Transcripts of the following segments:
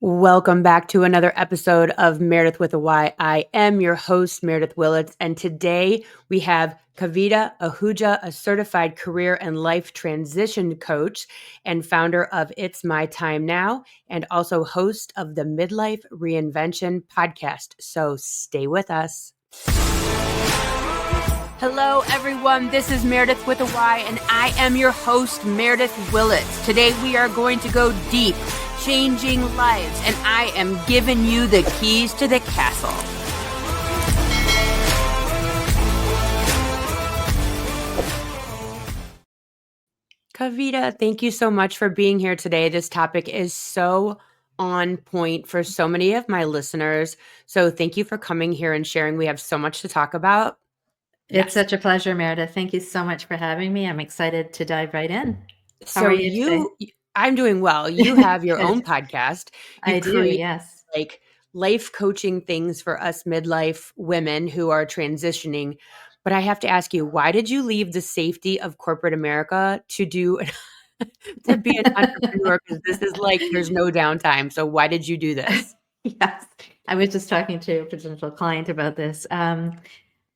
Welcome back to another episode of Meredith with a Y. I am your host, Meredith Willits, and today we have Kavita Ahuja, a certified career and life transition coach and founder of It's My Time Now, and also host of the Midlife Reinvention podcast. So stay with us. Hello, everyone. This is Meredith with a Y, and I am your host, Meredith Willits. Today we are going to go deep, changing lives, and I am giving you the keys to the castle. Kavita, thank you so much for being here today. This topic is so on point for so many of my listeners. So thank you for coming here and sharing. We have so much to talk about. It's such a pleasure, Meredith. Thank you so much for having me. I'm excited to dive right in. How are So you today? I'm doing well. You have your Good. own podcast. You I do, create yes. like life coaching things for us midlife women who are transitioning. But I have to ask you, why did you leave the safety of corporate America to do to be an entrepreneur? Because this is like there's no downtime. So why did you do this? Yes. I was just talking to a potential client about this.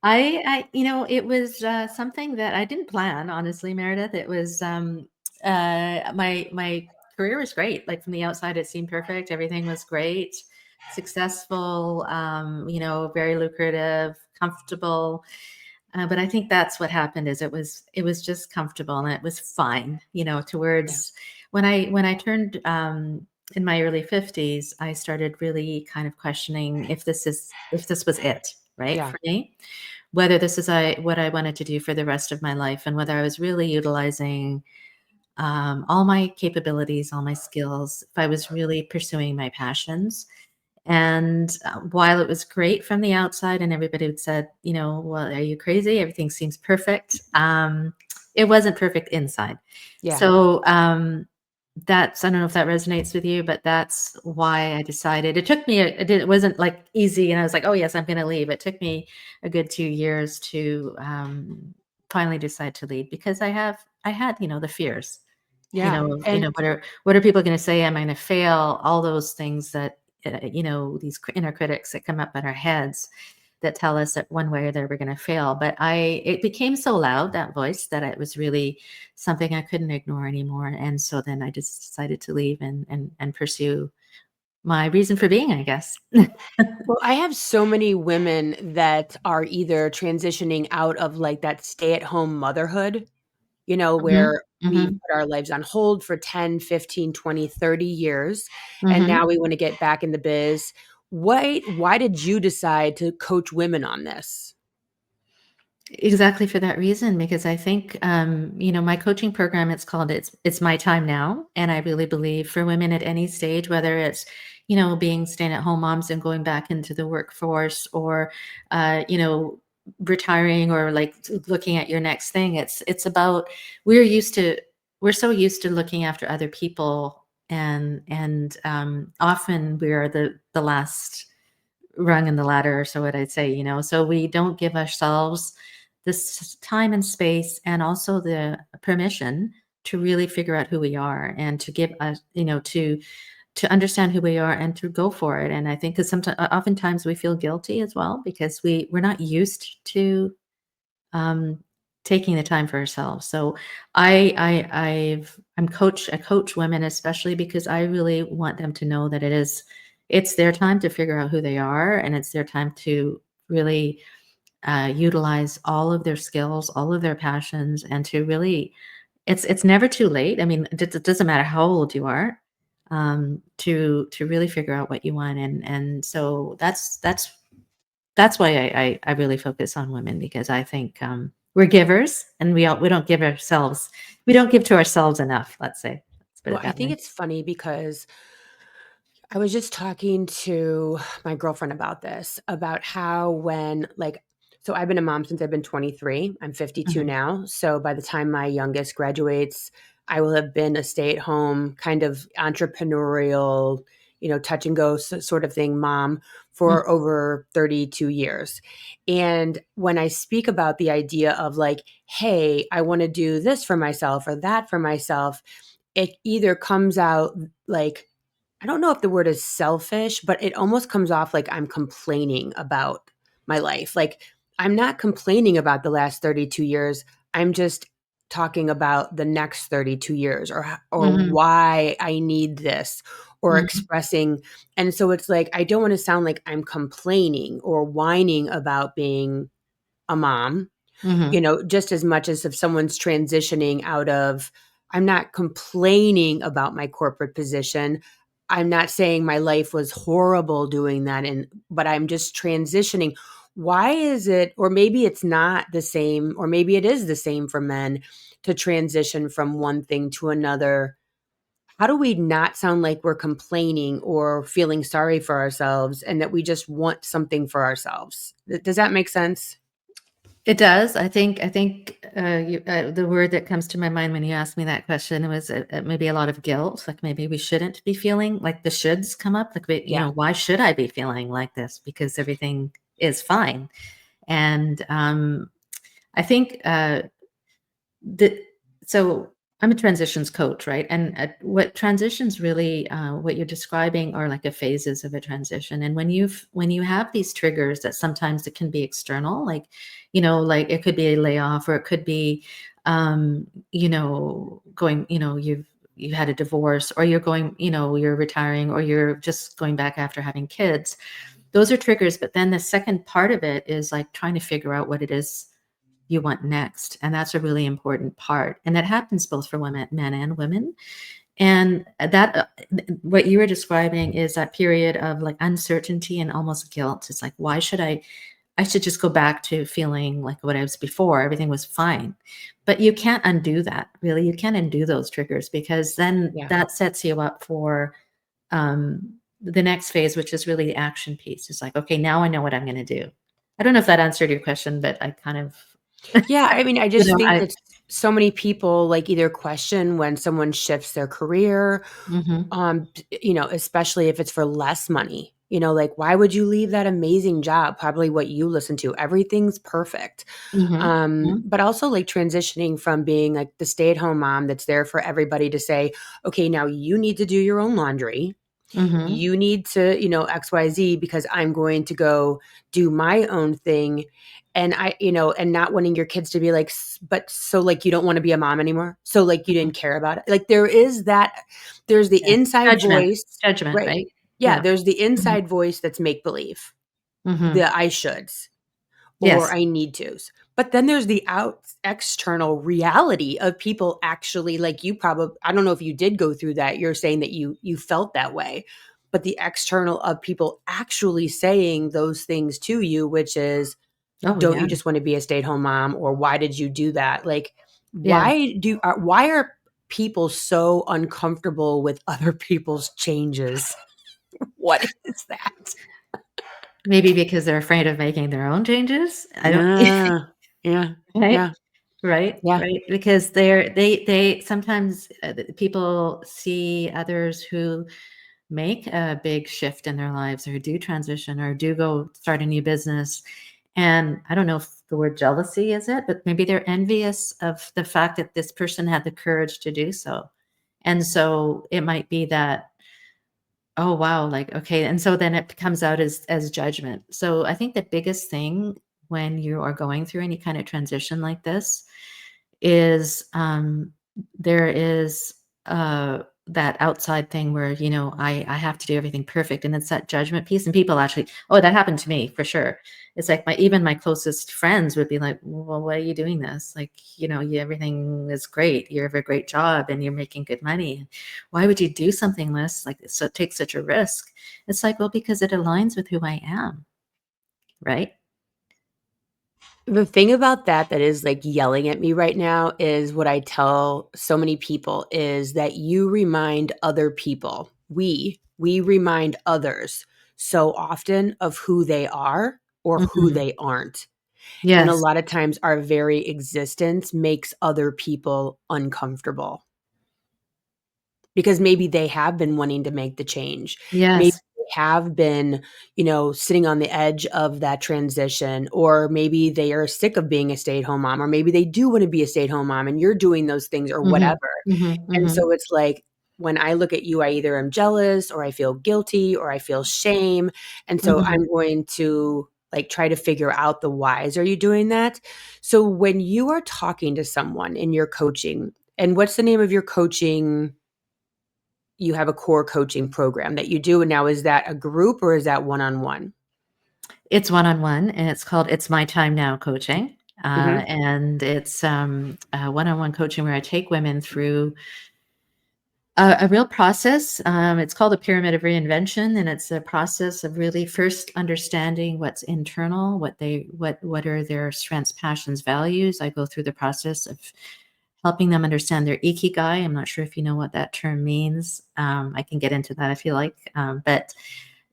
It was something that I didn't plan, honestly, Meredith. It was my career was great. Like from the outside, it seemed perfect. Everything was great, successful. Very lucrative, comfortable. But I think that's what happened. Is it was just comfortable and it was fine. Yeah. Towards when I turned in my early 50s, I started really kind of questioning if this was it, right, Yeah. for me, whether this is what I wanted to do for the rest of my life, and whether I was really utilizing all my capabilities, all my skills, if I was really pursuing my passions. And while it was great from the outside, and everybody would said, well, are you crazy? Everything seems perfect. It wasn't perfect inside. Yeah. So I don't know if that resonates with you, but that's why I decided. It took me. It wasn't like easy, and I was like, oh yes, I'm going to leave. It took me a good 2 years to finally decide to leave, because I had the fears. Yeah. And What are people going to say? Am I going to fail? All those things that these inner critics that come up in our heads that tell us that one way or the other we're going to fail. But it became so loud, that voice, that it was really something I couldn't ignore anymore. And so then I just decided to leave and pursue my reason for being, I guess. well, I have so many women that are either transitioning out of like that stay-at-home motherhood, Mhm, where we mhm, put our lives on hold for 10, 15, 20, 30 years, and mhm. now we want to get back in the biz. Why did you decide to coach women on this? Exactly, for that reason, because I think, my coaching program, it's called It's My Time Now. And I really believe for women at any stage, whether it's, being stay-at-home moms and going back into the workforce, or, retiring, or like looking at your next thing, it's about, we're used to, we're so used to looking after other people. And often we are the last rung in the ladder, or so what I'd say, so we don't give ourselves this time and space, and also the permission to really figure out who we are, and to give us, to understand who we are and to go for it. And I think because sometimes, oftentimes, we feel guilty as well, because we're not used to um, taking the time for ourselves. So I coach women, especially because I really want them to know that it's their time to figure out who they are, and it's their time to really utilize all of their skills, all of their passions, and to really, it's never too late. I mean, it doesn't matter how old you are, to really figure out what you want. And so that's why I really focus on women, because I think we're givers, and we don't give to ourselves enough. Let's put Well, it I that think way. it's funny because I was just talking to my girlfriend about this, about how so I've been a mom since I've been 23. I'm 52 Mhm. now. So by the time my youngest graduates, I will have been a stay-at-home kind of entrepreneurial, touch and go sort of thing mom Mm. for over 32 years. And when I speak about the idea of like, hey, I want to do this for myself or that for myself, it either comes out like I don't know if the word is selfish, but it almost comes off like I'm complaining about my life. Like, I'm not complaining about the last 32 years. I'm just talking about the next 32 years, or Mhm, why I need this, or mhm, expressing. And so it's like I don't want to sound like I'm complaining or whining about being a mom, mhm. just as much as if someone's transitioning out of, I'm not complaining about my corporate position. I'm not saying my life was horrible doing that, but I'm just transitioning. Why is it, or maybe it's not the same, or maybe it is the same for men to transition from one thing to another? How do we not sound like we're complaining or feeling sorry for ourselves and that we just want something for ourselves? Does that make sense? It does. I think the word that comes to my mind when you asked me that question was, maybe a lot of guilt, like, maybe we shouldn't be feeling like the shoulds come up, like, Yeah. why should I be feeling like this? Because everything is fine. And, I think, the so I'm a transitions coach, right? And what transitions really, what you're describing are like a phases of a transition. And when you have these triggers that sometimes it can be external, like, like it could be a layoff, or it could be, going, you had a divorce, or you're going, you're retiring, or you're just going back after having kids. Those are triggers. But then the second part of it is like trying to figure out what it is you want next. And that's a really important part. And that happens both for women, men and women. And that, what you were describing is that period of like uncertainty and almost guilt. It's like, why should I should just go back to feeling like what I was before. Everything was fine. But you can't undo that, really. You can't undo those triggers, because then Yeah. that sets you up for, the next phase, which is really the action piece. It's like, okay, now I know what I'm going to do. I don't know if that answered your question, but I kind of, Yeah, I mean, I just think I, that so many people like either question when someone shifts their career, mhm. especially if it's for less money. Like, why would you leave that amazing job? Probably what you listen to. Everything's perfect. Mhm, mhm, But also like transitioning from being like the stay-at-home mom that's there for everybody to say, okay, now you need to do your own laundry. mhm. You need to, XYZ because I'm going to go do my own thing. And and not wanting your kids to be like, but so like you don't want to be a mom anymore. So like you didn't care about it. Like there's the Yes. inside Judgment, voice, judgment, right? right? Yeah, Yeah. there's the Mhm, inside voice that's make believe, mhm. the I shoulds or Yes. I need tos. But then there's the external reality of people actually like you probably I don't know if you did go through that. You're saying that you felt that way. But the external of people actually saying those things to you, which is, Oh, don't yeah. you just want to be a stay-at-home mom, or why did you do that? Like, Yeah. why are people so uncomfortable with other people's changes? What is that? Maybe because they're afraid of making their own changes? I don't Yeah. Yeah. right? Yeah. Right, Yeah. right, because they sometimes, people see others who make a big shift in their lives, or do transition, or do go start a new business, and I don't know if the word jealousy is it, but maybe they're envious of the fact that this person had the courage to do so. And so it might be that, oh, wow, like, okay, and so then it comes out as judgment. So I think the biggest thing when you are going through any kind of transition like this is, there is, that outside thing where, I have to do everything perfect, and it's that judgment piece, and people actually, oh, that happened to me for sure. It's like even my closest friends would be like, "Well, why are you doing this? Like, everything is great. You have a great job and you're making good money. Why would you do something less like so take such a risk?" It's like, well, because it aligns with who I am, right? The thing about that is, like, yelling at me right now is what I tell so many people is that you remind other people, we remind others so often of who they are or who Mhm. they aren't. And a Yes. lot of times our very existence makes other people uncomfortable. Because maybe they have been wanting to make the change. Maybe Yes. they have been, sitting on the edge of that transition, or maybe they are sick of being a stay-at-home mom, or maybe they do wanna be a stay-at-home mom and you're doing those things or Mhm. whatever. Mhm. And Mhm. so it's like, when I look at you, I either am jealous or I feel guilty or I feel shame. And so Mhm. I'm going to like try to figure out the whys. Are you doing that? So when you are talking to someone in your coaching, and what's the name of your coaching? You have a core coaching program that you do. And now is that a group or is that one on one? It's one-on-one, and it's called It's My Time Now Coaching, Hmm. and it's, one-on-one coaching where I take women through a real process. It's called a pyramid of reinvention, and it's a process of really first understanding what's internal, what are their strengths, passions, values. I go through the process of helping them understand their Ikigai. I'm not sure if you know what that term means. I can get into that if you like, but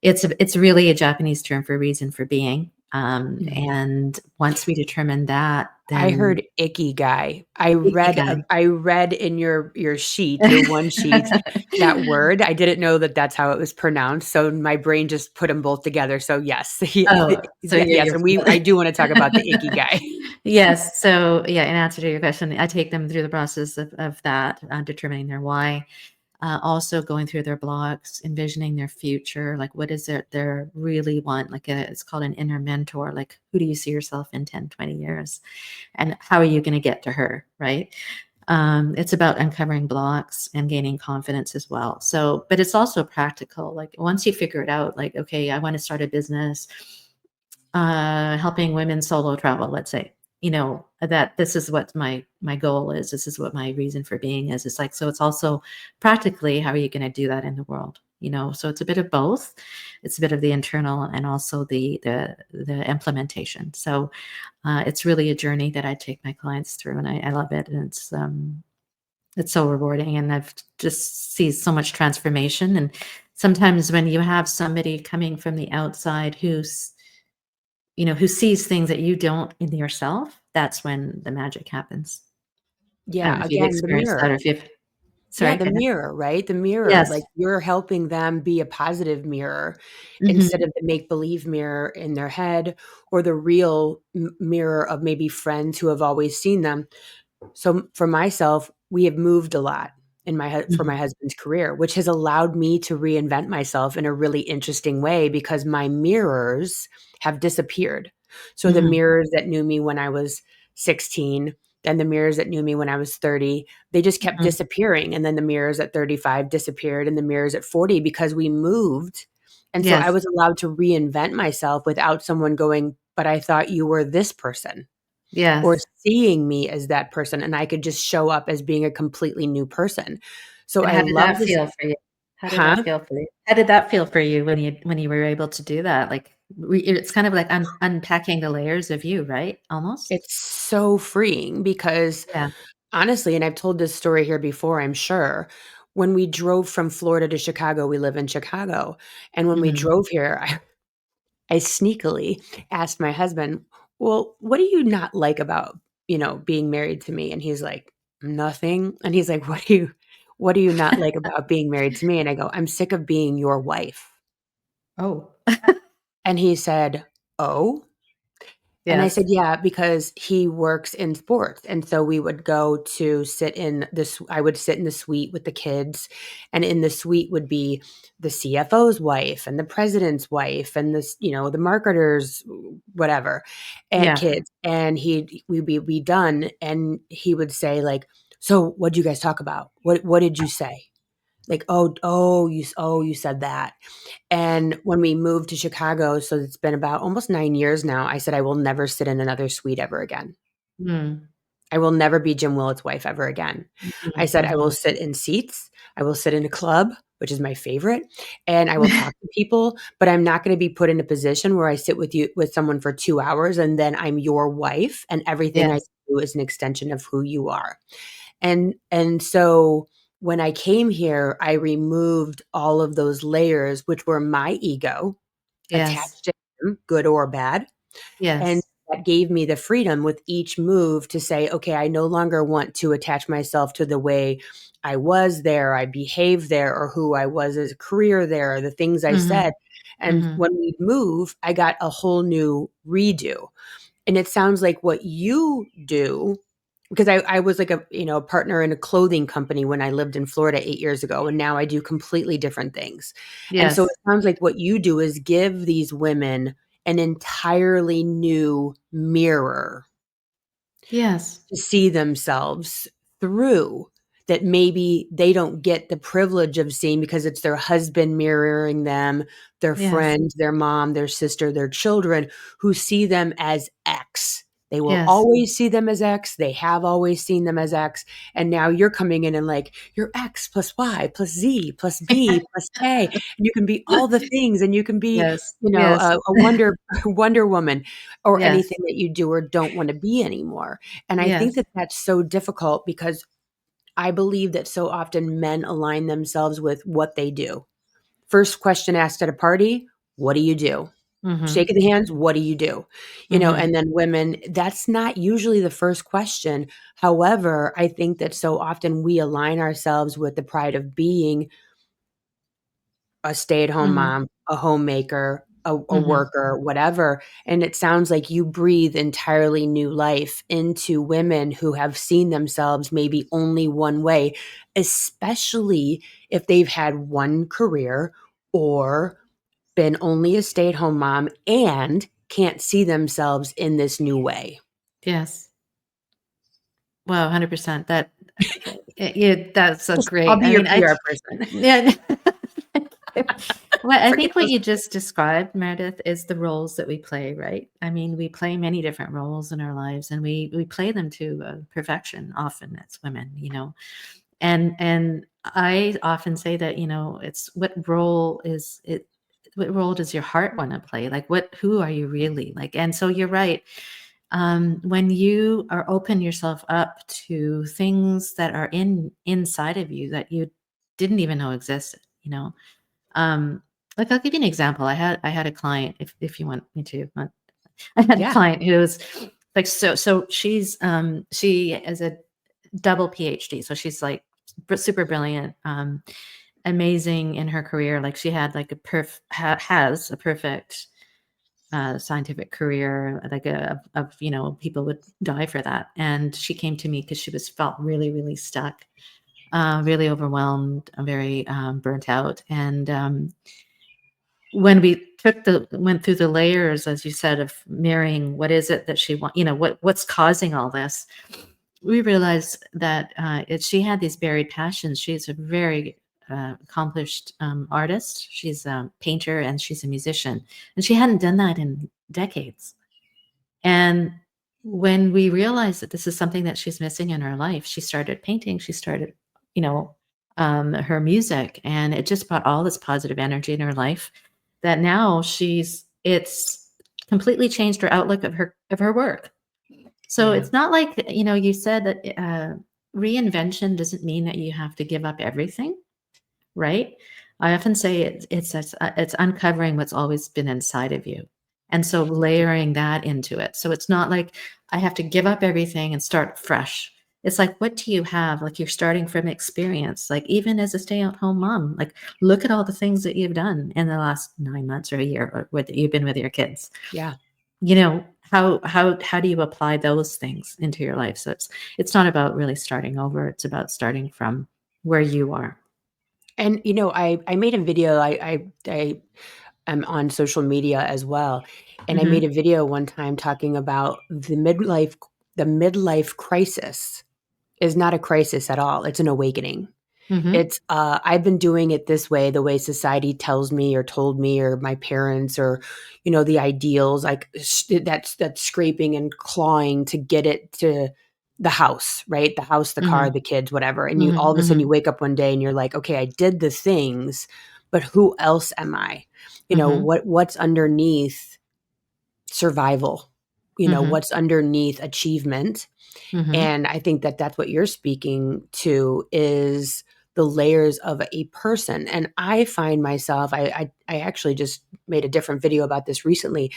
it's really a Japanese term for reason for being. And once we determine that, I then heard Ikigai. Ikigai. I read in your sheet, your one sheet, that word. I didn't know that that's how it was pronounced. So my brain just put them both together. So yes, Oh, so yes, you're and I do want to talk about the Ikigai. yes. So yeah, in answer to your question, I take them through the process of that, determining their why, also going through their blocks, envisioning their future, like what is it they really want, like it's called an inner mentor, like who do you see yourself in 10, 20 years? And how are you going to get to her, right? It's about uncovering blocks and gaining confidence as well. So, but it's also practical. Like once you figure it out, like, okay, I want to start a business helping women solo travel, let's say, that this is what my goal is. This is what my reason for being is. It's like, so it's also practically, how are you going to do that in the world? So it's a bit of both. It's a bit of the internal and also the implementation. So it's really a journey that I take my clients through, and I love it. And it's so rewarding, and I've just see so much transformation. And sometimes when you have somebody coming from the outside who sees things that you don't in yourself, that's when the magic happens. I don't Yeah, know if you've again, the experienced that or mirror. if you've Yeah, sorry, the go ahead. mirror, right? The mirror, Yes. like you're helping them be a positive mirror instead Mhm, of the make believe mirror in their head or the real mirror of maybe friends who have always seen them. So for myself, we have moved a lot for mhm, my husband's career, which has allowed me to reinvent myself in a really interesting way because my mirrors have disappeared. So the mhm, mirrors that knew me when I was 16, then the mirrors that knew me when I was 30, they just kept mhm. disappearing. And then the mirrors at 35 disappeared and the mirrors at 40 because we moved. And so I Yes, was allowed to reinvent myself without someone going, but I thought you were this person or yes. seeing me as that person, and I could just show up as being a completely new person. So And I how did love that this. feel for you? How did that Huh? feel for you? How did that feel for you when you were able to do that? Like, it's kind of like unpacking the layers of you, right? Almost? It's so freeing because Yeah. honestly, and I've told this story here before, I'm sure, when we drove from Florida to Chicago, we live in Chicago, and when we Mhm. drove here, I sneakily asked my husband, "Well, what do you not like about, being married to me?" And he's like, "Nothing." And he's like, what do you not like about being married to me?" And I go, "I'm sick of being your wife." Oh. And he said, "Oh?" And I said, Yes. "Yeah, because he works in sports." And so we would go to sit in this, I would sit in the suite with the kids. And in the suite would be the CFO's wife and the president's wife and this, the marketer's whatever at Yeah. kids. And we'd be done. And he would say, like, "So what'd you guys talk about? What did you say?" Like, you said that. And when we moved to Chicago, so it's been about almost 9 years now, I said, "I will never sit in another suite ever again. Mm. I will never be Jim Willett's wife ever again." I Mhm, said, "I will mhm. sit in seats, I will sit in a club," which is my favorite, "and I will talk to people, but I'm not gonna be put in a position where I sit with someone for 2 hours and then I'm your wife and everything I Yes. do is an extension of who you are." And so when I came here, I removed all of those layers, which were my ego Yes. attached to him, good or bad. And Yes. that gave me the freedom with each move to say, okay, I no longer want to attach myself to the way I was there, I behaved there, or who I was as a career there, or the things I Mhm, said. And mhm. when we move, I got a whole new redo. And it sounds like what you do because I was like a partner in a clothing company when I lived in Florida 8 years ago, and now I do completely different things. And so it Yes. sounds like what you do is give these women an entirely new mirror Yes. to see themselves through, that maybe they don't get the privilege of seeing because it's their husband mirroring them, their Yes. friends, their mom, their sister, their children, who see them as X. They will Yes. always see them as X. They have always seen them as X. And now you're coming in and like, you're X plus Y plus Z plus B plus A. And you can be all the things, and you can be, Yes. Yes. a Wonder Woman, or Yes. anything that you do or don't want to be anymore. And I think Yes. that that's so difficult because I believe that so often men align themselves with what they do. First question asked at a party, what do you do? Mhm. Shaking the hands, what do you do? Mhm. And then women, that's not usually the first question. However, I think that so often we align ourselves with the pride of being a stay-at-home Mhm. mom, a homemaker, a Mhm. worker, whatever, and it sounds like you breathe entirely new life into women who have seen themselves maybe only one way, especially if they've had one career or been only a stay-at-home mom and can't see themselves in this new way. Yes. Wow, 100%. Yeah, that's a I'll great be I your mean, PR person. yeah. Well, I Forget think what those. you just described, Meredith, is the roles that we play, right? I mean, we play many different roles in our lives, and we play them to, perfection often as women, and I often say that, it's what role does your heart wanna play? Like, who are you really? Like, and so you're right. When you are open yourself up to things that are inside of you that you didn't even know existed, um, like, I'll give you an example. I had a client, if you want me to, I had a Yeah. client who was like, so she is a double PhD, so she's like super brilliant, amazing in her career. Like, she had like has a perfect scientific career, like people would die for that. And she came to me because she was felt really, really stuck, really overwhelmed, very burnt out. And when we went through the layers, as you said, of mirroring, what is it that she want, what's causing all this, we realized that she had these buried passions. She's a very accomplished artist. She's a painter and she's a musician, and she hadn't done that in decades. And when we realized that this is something that she's missing in her life, she started painting. She started, you know, her music, and it just brought all this positive energy in her life. That now it's completely changed her outlook of her work. So Yeah. it's not like, you said that reinvention doesn't mean that you have to give up everything, right? I often say it's uncovering what's always been inside of you, and so layering that into it. So it's not like I have to give up everything and start fresh. It's like, what do you have? Like, you're starting from experience. Like, even as a stay-at-home mom, like, look at all the things that you've done in the last 9 months or a year, or what you've been with your kids. Yeah. How do you apply those things into your life? So it's not about really starting over. It's about starting from where you are. And I made a video. I am on social media as well, and I made Mhm. a video one time talking about the midlife crisis is not a crisis at all. It's an awakening. Mhm. It's I've been doing it this way, the way society tells me or told me, or my parents, or the ideals, like that's scraping and clawing to get it to the house, right? The house, the car, Mhm. the kids, whatever. And you Mhm. all of a sudden you Mhm. wake up one day and you're like, okay, I did the things, but who else am I? Mhm. What's underneath survival? Mhm. What's underneath achievement? Mhm. And I think that that's what you're speaking to, is the layers of a person. And I find myself, I actually just made a different video about this recently.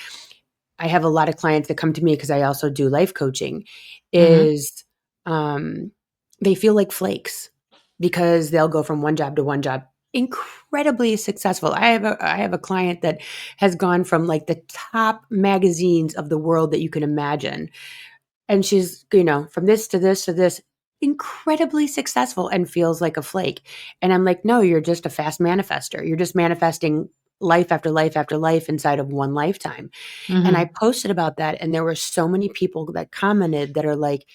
I have a lot of clients that come to me because I also do life coaching, Mhm. is um, they feel like flakes because they'll go from one job to one job, incredibly successful. I have a client that has gone from like the top magazines of the world that you can imagine, And she's, you know, from this to this to this, incredibly successful and feels like a flake. And I'm like, no, you're just a fast manifester. You're just manifesting life after life after life inside of one lifetime. And I Mm-hmm. posted about that. And there were so many people that commented that are like,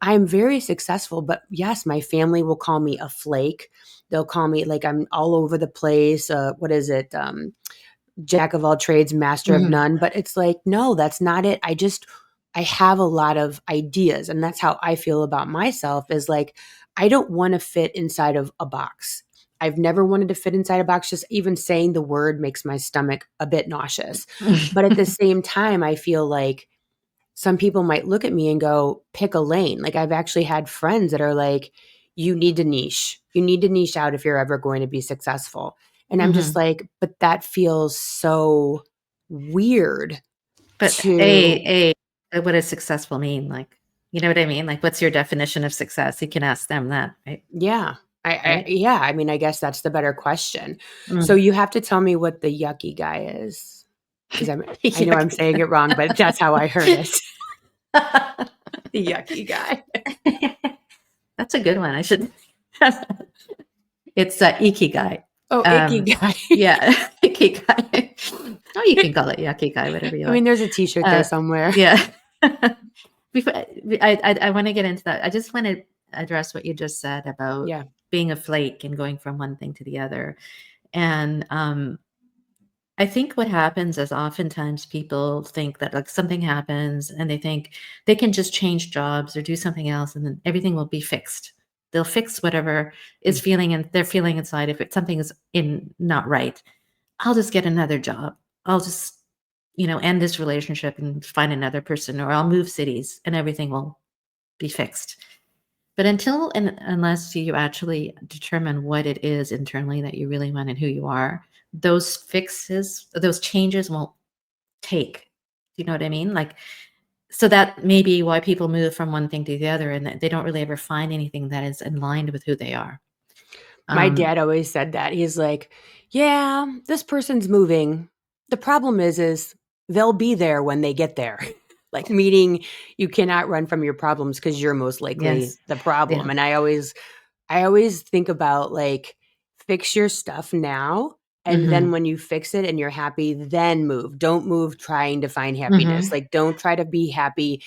I'm very successful, but yes, my family will call me a flake. They'll call me like I'm all over the place. What is it? Jack of all trades, master of Mm-hmm. none. But it's like, no, that's not it. I have a lot of ideas. And that's how I feel about myself is like, I don't want to fit inside of a box. I've never wanted to fit inside a box. Just even saying the word makes my stomach a bit nauseous. But at the same time, I feel like some people might look at me and go, pick a lane. Like I've actually had friends that are like, you need to niche. You need to niche out if you're ever going to be successful. And I'm just Mm-hmm. like, but that feels so weird But to, what does successful mean? Like, you know what I mean? Like, what's your definition of success? You can ask them that, right? yeah. Right? Yeah, I mean, I guess that's the better question. So Mm. you have to tell me what the yucky guy is. Because I know I'm Yuck. saying it wrong, but that's how I heard it. The yucky guy. That's a good one. I should. It's Ikigai. Oh, icky guy. Yeah, Ikigai. Oh, you can call it Ikigai, whatever you I mean, like. there's a t-shirt there Uh, somewhere. yeah. Before I want to get into that. I just want to address what you just said about Yeah. being a flake and going from one thing to the other. And I think what happens is oftentimes people think that like something happens and they think they can just change jobs or do something else and then everything will be fixed. They'll fix whatever is feeling and they're feeling inside. If something is in not right, I'll just get another job. I'll just, end this relationship and find another person, or I'll move cities and everything will be fixed. But until and unless you actually determine what it is internally that you really want and who you are, those fixes, those changes won't take. Do you know what I mean? Like, so that may be why people move from one thing to the other and that they don't really ever find anything that is in line with who they are. My Um, dad always said that. He's like, "Yeah, this person's moving. The problem is they'll be there when they get there." Like meaning you cannot run from your problems because you're most likely yes. the problem. Yeah. And I always think about like fix your stuff now and then Hmm. when you fix it and you're happy, then move. Don't move trying to find happiness. Hmm. Like don't try to be happy.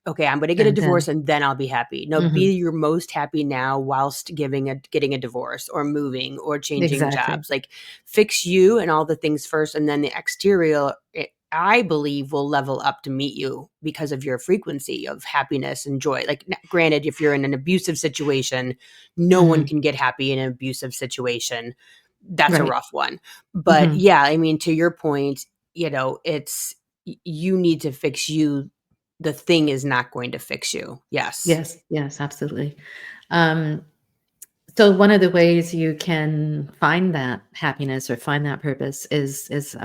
Okay, I'm gonna get a And divorce then, and then I'll be happy. No, hmm be your most happy now whilst getting a divorce or moving or changing exactly. jobs. Like fix you and all the things first, and then the exterior, I believe, will level up to meet you because of your frequency of happiness and joy. Like, granted, if you're in an abusive situation, no one Hmm. can get happy in an abusive situation. That's a Right. rough one. But Hmm. yeah, I mean, to your point, it's you need to fix you. The thing is not going to fix you. Yes. Yes. Yes. Absolutely. Um, So one of the ways you can find that happiness or find that purpose is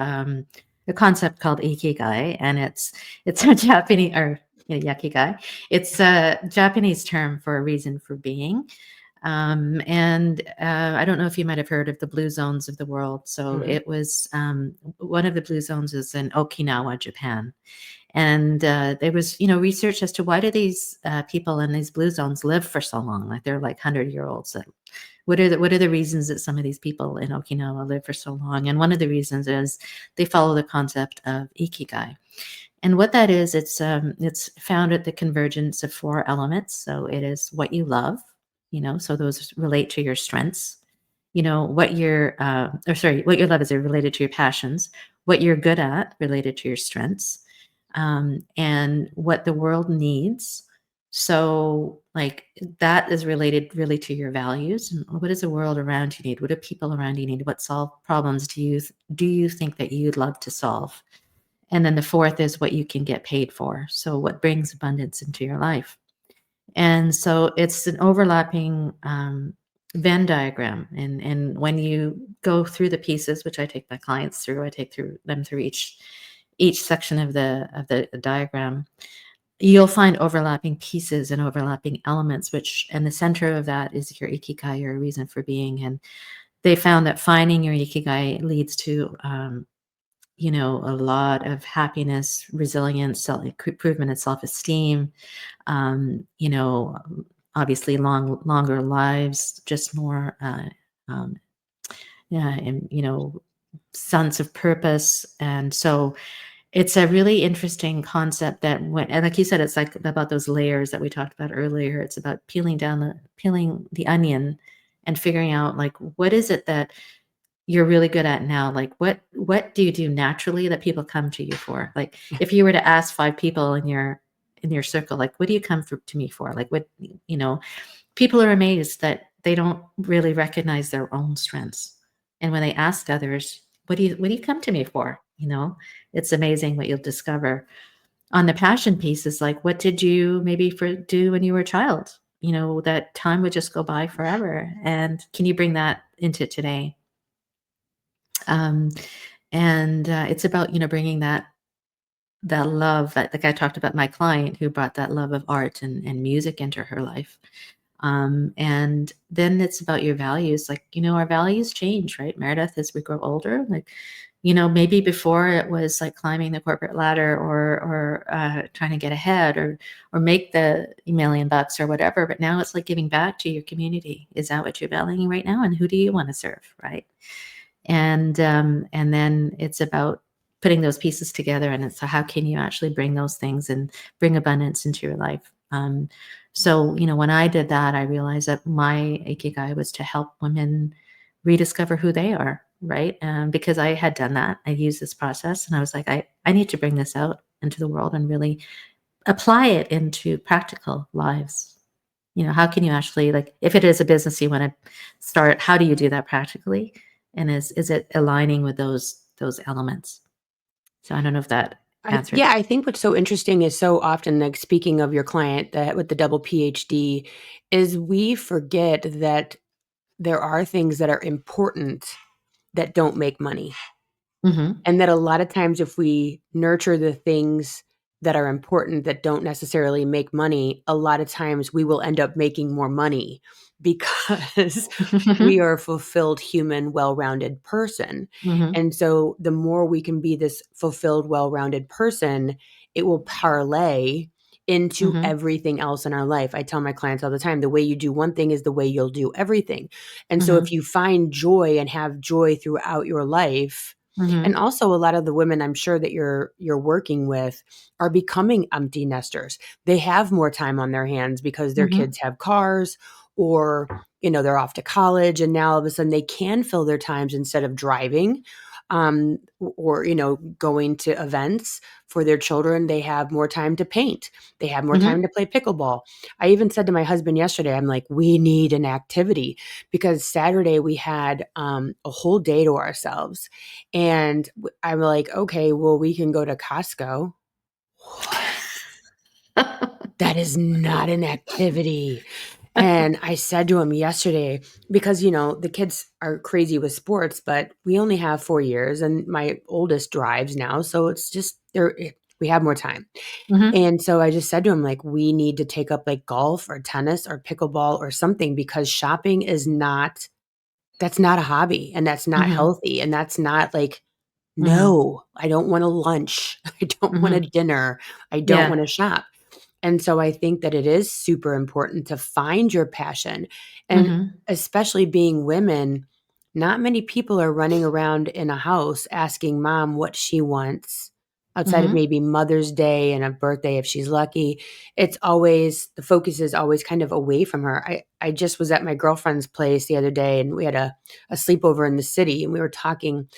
a concept called Ikigai, and it's a Japanese or Yakigai. It's a Japanese term for a reason for being. And I don't know if you might have heard of the blue zones of the world. So Mhm. it was one of the blue zones is in Okinawa, Japan. And there was, research as to why do these people in these blue zones live for so long? Like they're like 100-year-olds. What are the reasons that some of these people in Okinawa live for so long? And one of the reasons is they follow the concept of ikigai. And what that is, it's found at the convergence of four elements. So it is what you love, so those relate to your strengths. What your love is related to your passions, what you're good at related to your strengths, and what the world needs. So, like that is related really to your values. And what does the world around you need? What do people around you need? What solve problems do you think that you'd love to solve? And then the fourth is what you can get paid for. So, what brings abundance into your life? And so it's an overlapping Venn diagram. And when you go through the pieces, which I take my clients through, I take through them through each section of the diagram, you'll find overlapping pieces and overlapping elements, which and the center of that is your ikigai, your reason for being. And they found that finding your ikigai leads to a lot of happiness, resilience, improvement in self-esteem, you know, obviously longer lives, just more, um, yeah, and, sense of purpose. And so it's a really interesting concept that and like you said, it's like about those layers that we talked about earlier. It's about peeling the onion and figuring out like what is it that you're really good at now? Like what do you do naturally that people come to you for? Like if you were to ask 5 people in your circle, like what do you come to me for? Like what you know, people are amazed that they don't really recognize their own strengths. And when they ask others, what do you come to me for? It's amazing what you'll discover. On the passion piece is like, what did you maybe do when you were a child? That time would just go by forever. And can you bring that into today? Um, and it's about, bringing that love that, like I talked about my client who brought that love of art and music into her life. And then it's about your values. Like, our values change, right, Meredith, as we grow older. Like, maybe before it was like climbing the corporate ladder or trying to get ahead or make the $1 million or whatever. But now it's like giving back to your community. Is that what you're valuing right now? And who do you want to serve, right? And then it's about putting those pieces together, and it's how can you actually bring those things and bring abundance into your life. So when I did that, I realized that my Ikigai was to help women rediscover who they are, right? Because I had done that. I used this process, and I was like, I need to bring this out into the world and really apply it into practical lives. How can you actually, like, if it is a business you want to start, how do you do that practically? And is it aligning with those elements? So I don't know if that answered. I think what's so interesting is so often, like speaking of your client that with the double PhD, is we forget that there are things that are important that don't make money. Mhm, And that a lot of times if we nurture the things that are important that don't necessarily make money, a lot of times we will end up making more money because we are a fulfilled human, well-rounded person. mhm, And so the more we can be this fulfilled, well-rounded person, it will parlay into mhm, everything else in our life. I tell my clients all the time, the way you do one thing is the way you'll do everything. And so if mhm, you find joy and have joy throughout your life, and mhm, also a lot of the women I'm sure that you're working with are becoming empty nesters. They have more time on their hands because their mhm, kids have cars or they're off to college and now all of a sudden they can fill their times instead of driving or going to events for their children. They have more time to paint. They have more time mhm, to play pickleball. I even said to my husband yesterday, I'm like, we need an activity because Saturday we had a whole day to ourselves. And I'm like, okay, well, we can go to Costco. What? That is not an activity. And I said to him yesterday, because, the kids are crazy with sports, but we only have 4 years and my oldest drives now. So it's just we have more time. mhm, And so I just said to him, like, we need to take up like golf or tennis or pickleball or something because shopping that's not a hobby and that's not mhm, healthy. And that's not like, mhm, no, I don't want a lunch. I don't want a mhm. dinner. I don't Yeah. want to shop. And so I think that it is super important to find your passion. And Mhm, especially being women, not many people are running around in a house asking mom what she wants outside of mhm, maybe Mother's Day and a birthday if she's lucky. It's always the focus is always kind of away from her. I just was at my girlfriend's place the other day and we had a sleepover in the city and we were talking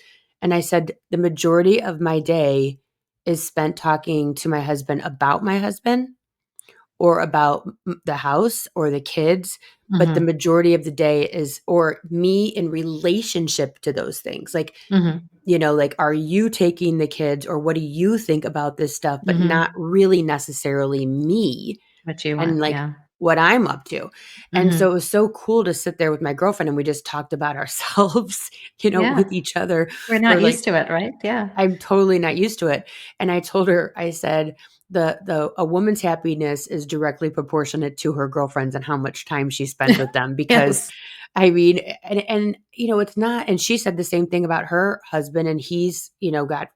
and I said the majority of my day is spent talking to my husband about my husband or about the house or the kids, but the mhm, majority of the day is or me in relationship to those things. Like, mhm, like, are you taking the kids or what do you think about this stuff, but not mhm. really necessarily me What you and want, like yeah. what I'm up to. And so it Mhm. was so cool to sit there with my girlfriend and we just talked about ourselves, Yeah. with each other We're for not like used to it, right? Yeah. I'm totally not used to it. And I told her, I said, the a woman's happiness is directly proportionate to her girlfriends and how much time she spends with them. Because Yes. I mean, and it's not, and she said the same thing about her husband, and he's, got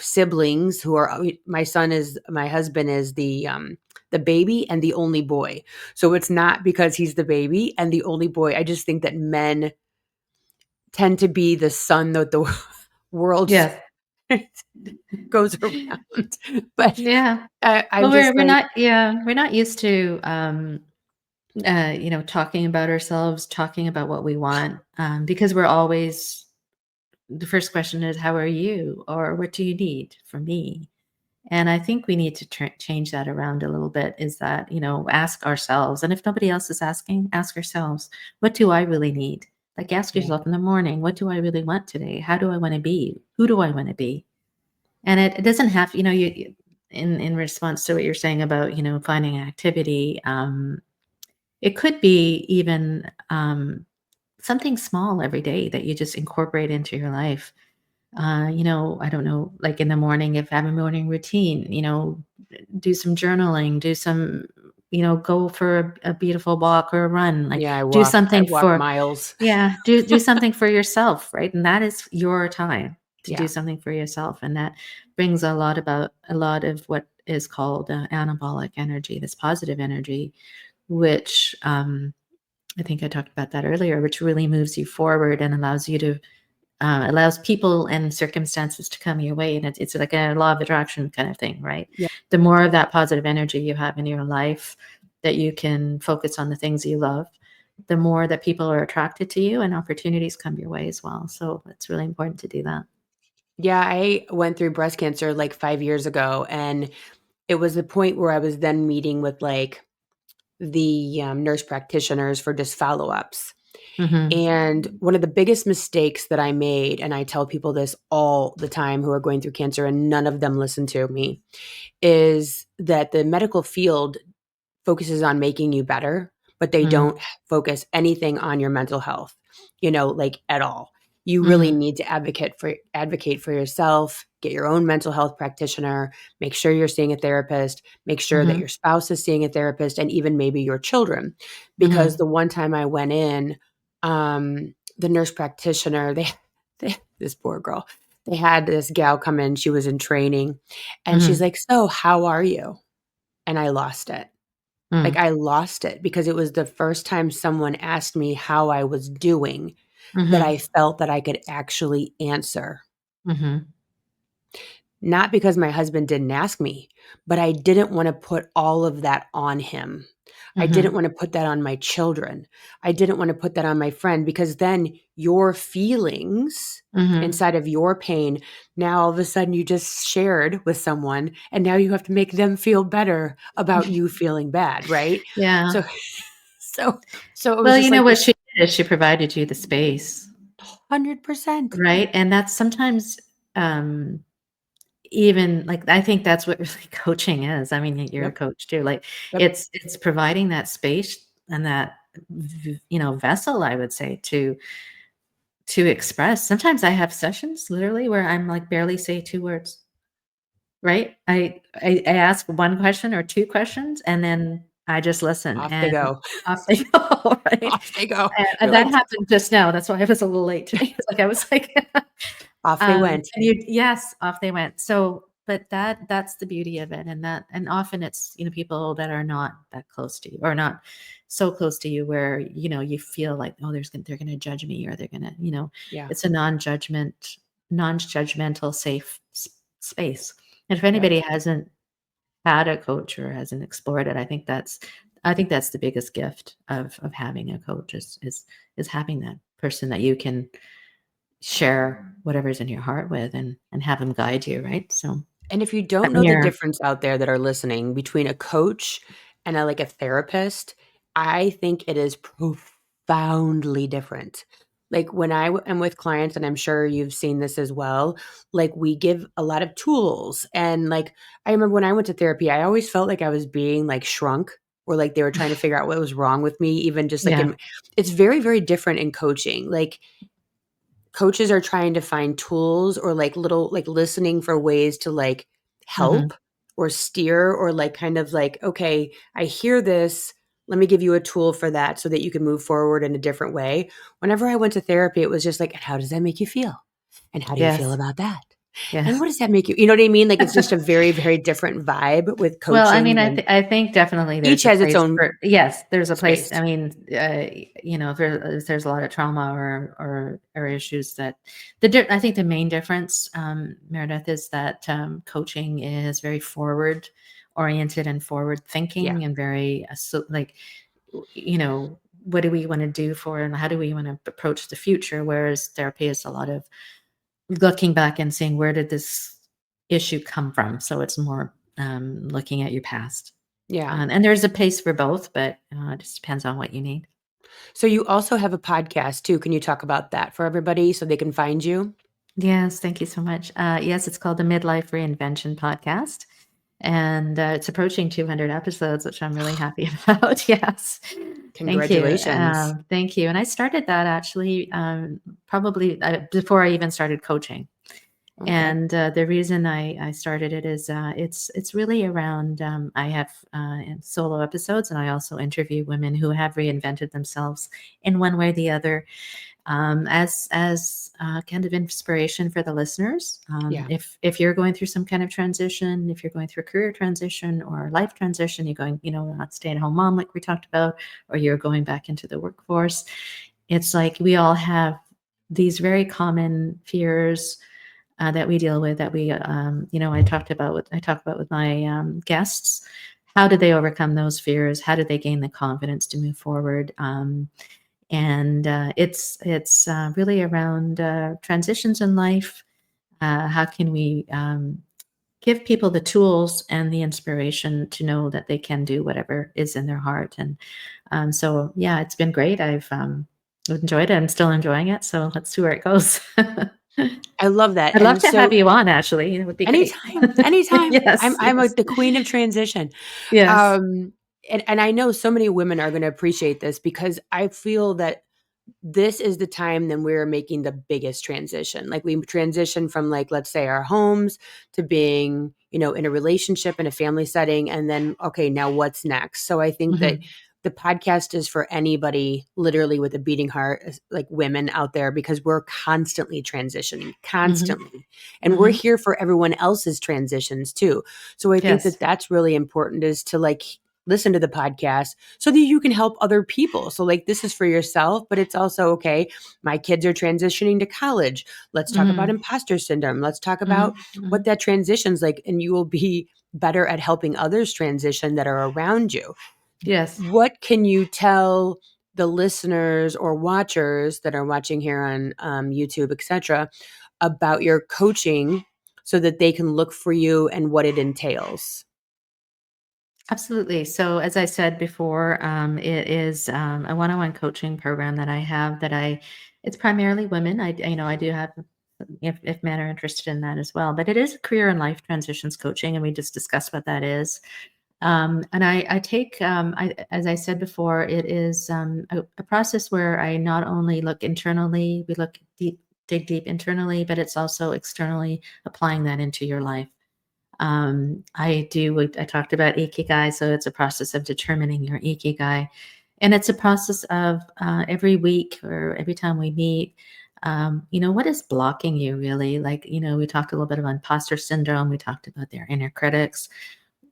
siblings who are, my husband is the baby and the only boy. So it's not because he's the baby and the only boy. I just think that men tend to be the sun that the world Yes. goes around. But Yeah. I'm Well, just we're like, not, yeah, we're not used to, talking about ourselves, talking about what we want, because we're always, the first question is, how are you? Or what do you need from me? And I think we need to change that around a little bit, is that, ask ourselves. And if nobody else is asking, ask ourselves, what do I really need? Like, ask yeah, yourself in the morning, what do I really want today? How do I want to be? Who do I want to be? And it doesn't have, in response to what you're saying about, finding activity, it could be even something small every day that you just incorporate into your life. I don't know, like in the morning, if I have a morning routine, do some journaling, do some, go for a beautiful walk or a run, like yeah, do I something walk for, miles. yeah, do something for yourself, right? And that is your time to do Yeah. something for yourself. And that brings a lot of what is called anabolic energy, this positive energy, which I think I talked about that earlier, which really moves you forward and allows you to allows people and circumstances to come your way. And it's like a law of attraction kind of thing, right? Yeah. The more of that positive energy you have in your life, that you can focus on the things you love, the more that people are attracted to you and opportunities come your way as well. So it's really important to do that. Yeah, I went through breast cancer like 5 years ago, and it was the point where I was then meeting with, like, the, nurse practitioners for just follow-ups. Hmm. And one of the biggest mistakes that I made, and I tell people this all the time who are going through cancer and none of them listen to me, is that the medical field focuses on making you better, but they Hmm. don't focus anything on your mental health, like at all. You really Hmm. need to advocate for yourself, get your own mental health practitioner, make sure you're seeing a therapist, make sure that Hmm. your spouse is seeing a therapist, and even maybe your children. Because Hmm. the one time I went in, the nurse practitioner, they this poor girl, they had this gal come in, she was in training, and she's Hmm. like, "So, how are you?" And I lost it. Like, Hmm. I lost it because it was the first time someone asked me how I was doing that I Hmm. felt that I could actually answer. Hmm. Not because my husband didn't ask me, but I didn't wanna put all of that on him. I didn't Hmm. wanna put that on my children. I didn't wanna put that on my friend because then your feelings Hmm. inside of your pain, now all of a sudden you just shared with someone, and now you have to make them feel better about you feeling bad, right? Yeah. So so so it was Well, just you know like what this she did is she provided you the space. 100%. Right? And that's sometimes, even like, I think that's what really coaching is. I mean, you're a Yep, coach too. Like, yep. it's providing that space and that vessel, I would say, to express. Sometimes I have sessions literally where I'm like barely say 2 words, right? I ask 1 question or 2 questions, and then I just listen, Off they and go. off they go, right? Off they go. And You're that like, happened just now. That's why I was a little late today. It's like I was like off they went. And you, yes, off they went. So, but that's the beauty of it, and often it's, people that are not that close to you, or not so close to you where, you feel like, "Oh, they're gonna judge me," or they're gonna, Yeah, it's a non-judgmental, safe space. And if yep. anybody hasn't had a coach or hasn't explored it, I think that's the biggest gift of having a coach, is having that person that you can share whatever's in your heart with, and have them guide you, right? So And if you that don't know the mirror. difference out there that are listening between a coach and like a therapist, I think it is profoundly different. Like when am with clients, and I'm sure you've seen this as well, like we give a lot of tools. And like I remember when I went to therapy, I always felt like I was being like shrunk, or like they were trying to figure out what was wrong with me, even just like Yeah. it's very, very different in coaching. Like coaches are trying to find tools or like little like listening for ways to like Mhm. help or steer or like kind of like, okay, I hear this. Let me give you a tool for that so that you can move forward in a different way. Whenever I went to therapy, it was just like, and how does that make you feel? And how do you feel Yes. about that? And Yes. what does that make you? You know what I mean? Like, it's just a very, very different vibe with Well, I coaching mean, than I think definitely each there's a has its place own for yes, there's a place. I space. mean, if there's a lot of trauma or issues that I think the main difference, Meredith, is that coaching is very forward oriented and forward Yeah. thinking and very like what do we want to do for and how do we want to approach the future? Whereas therapy is a lot of looking back and saying where did this issue come from? So it's more looking at your past. Yeah. And there's a place for both, but it just depends on what you need. So you also have a podcast too. Can you talk about that for everybody so they can find you? Yes, thank you so much. Yes, it's called the Midlife Reinvention Podcast, and it's approaching 200 episodes, which I'm really happy about. Yes, Congratulations. thank you. And I started that actually probably before I even started coaching. Okay. And the reason I started it is it's really around I have solo episodes and I also interview women who have reinvented themselves in one way or the other as kind of inspiration for the listeners. Yeah. If you're going through some kind of transition, if you're going through a career transition or life transition, you're going not stay at home mom like we talked about, or you're going back into the workforce. It's like we all have these very common fears that we deal with that we I talk about with my guests. How did they overcome those fears? How did they gain the confidence to move forward? And it's really around transitions in life. How can we give people the tools and the inspiration to know that they can do whatever is in their heart? And so yeah, it's been great. I've enjoyed it. I'm still enjoying it. So let's see where it goes. I love that. I'd love And to have so you on, actually. It would be great. anytime, anytime. Yes, I'm like yes, the queen of transition. yes. Um and I know so many women are going to appreciate this because I feel that this is the time then we're making the biggest transition. Like we transition from like, let's say our homes to being, in a relationship in a family setting. And then, okay, now what's next? So I think that Mhm, the podcast is for anybody literally with a beating heart, like women out there, because we're constantly transitioning, mhm, constantly. And we're mhm. here for everyone else's transitions too. So I think Yes. that that's really important is to like listen to the podcast so that you can help other people. So like this is for yourself, but it's also okay. My kids are transitioning to college. Let's talk about Mhm, imposter syndrome. Let's talk mhm, about what mhm. that transition's like, and you will be better at helping others transition that are around you. Yes. What can you tell the listeners or watchers that are watching here on YouTube, etc., about your coaching so that they can look for you and what it entails? Absolutely. So, as I said before, it is a one-on-one coaching program that I have. It's primarily women. I do have if men are interested in that as well. But it is career and life transitions coaching, and we just discussed what that is. And I take, as I said before, it is a process where I not only look internally, we look deep, dig deep internally, but it's also externally applying that into your life. I talked about Ikigai, so it's a process of determining your Ikigai. And it's a process of every week or every time we meet, what is blocking you really? Like, we talked a little bit about imposter syndrome, we talked about their inner critics.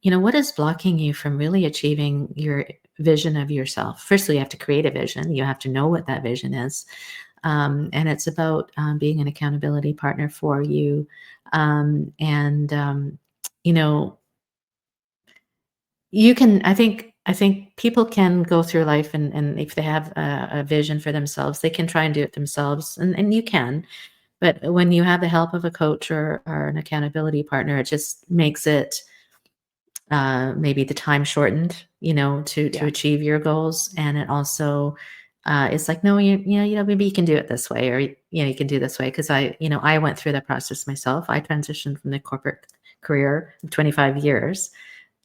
What is blocking you from really achieving your vision of yourself? Firstly, you have to create a vision, you have to know what that vision is. And it's about being an accountability partner for you. And you know, you can. I think people can go through life, and if they have a vision for themselves, they can try and do it themselves, and you can. But when you have the help of a coach or an accountability partner, it just makes it maybe the time shortened, to Yeah. achieve your goals, and it also it's like no, maybe you can do it this way, or you can do this way because I went through that process myself. I transitioned from the corporate career of 25 years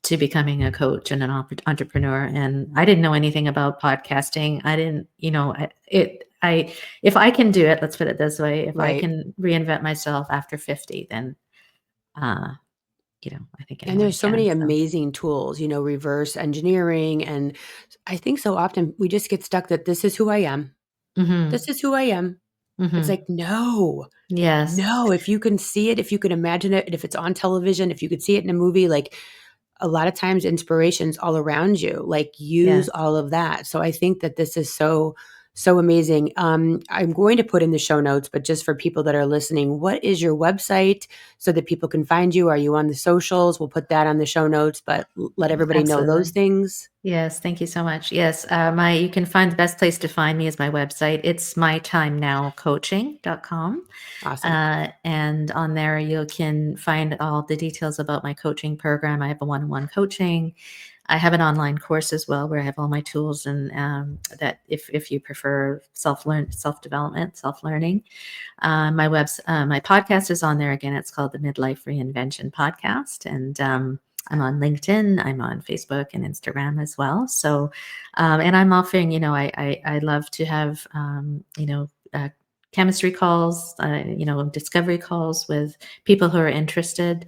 to becoming a coach and an entrepreneur, and I didn't know anything about podcasting. I didn't, I if I can do it, let's put it this way, if I Right. can reinvent myself after 50, then uh, I think And anyone there's so can. many So. amazing tools, reverse engineering. And I think so often we just get stuck that this is who I am. Mhm. This is who I am. It's Mhm. like, no, Yes. no, if you can see it, if you can imagine it, if it's on television, if you could see it in a movie, like a lot of times inspiration's all around you, like use Yes. all of that. So I think that this is so amazing. I'm going to put in the show notes, but just for people that are listening, what is your website so that people can find you? Are you on the socials? We'll put that on the show notes, but let everybody know those Absolutely. things. Yes, thank you so much. Yes, my you can find the best place to find me is my website. It's mytimenowcoaching.com. Awesome. And on there you can find all the details about my coaching program. I have a one-on-one coaching. I have an online course as well where I have all my tools and that if you prefer self-development, self-learning. My podcast is on there again. It's called the Midlife Reinvention Podcast, and I'm on LinkedIn. I'm on Facebook and Instagram as well. So, and I'm offering, I love to have, chemistry calls, discovery calls with people who are interested.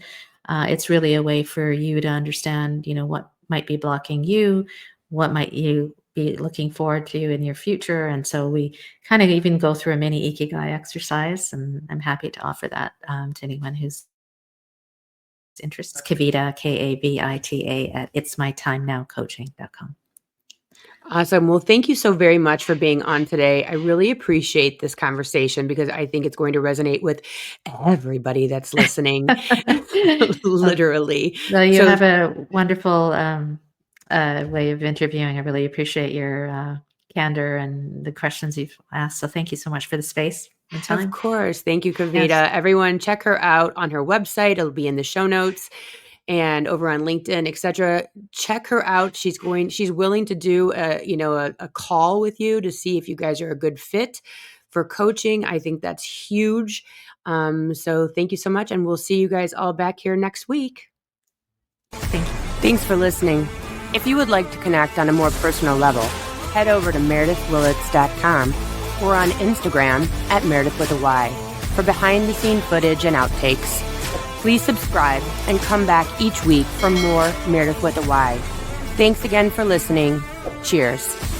It's really a way for you to understand, what might be blocking you, what might you be looking forward to in your future. And so we kind of even go through a mini Ikigai exercise, and I'm happy to offer that to anyone who's interested. Kavita, Kavita, at itsmytimenowcoaching.com. Awesome. Well, thank you so very much for being on today. I really appreciate this conversation because I think it's going to resonate with everybody that's listening, Well, literally. well, you So, have a wonderful way of interviewing. I really appreciate your candor and the questions you've asked. So thank you so much for the space and of time. course, thank you, Yes. Kavita. Everyone, check her out on her website. It'll be in the show notes and over on LinkedIn, etc. Check her out. She's willing to do a call with you to see if you guys are a good fit for coaching. I think that's huge. So thank you so much. And we'll see you guys all back here next week. Thank you. Thanks for listening. If you would like to connect on a more personal level, head over to meredithwillits.com or on Instagram at Meredith with a Y for behind-the-scene footage and outtakes. Please subscribe and come back each week for more Meredith with a Y. Thanks again for listening. Cheers.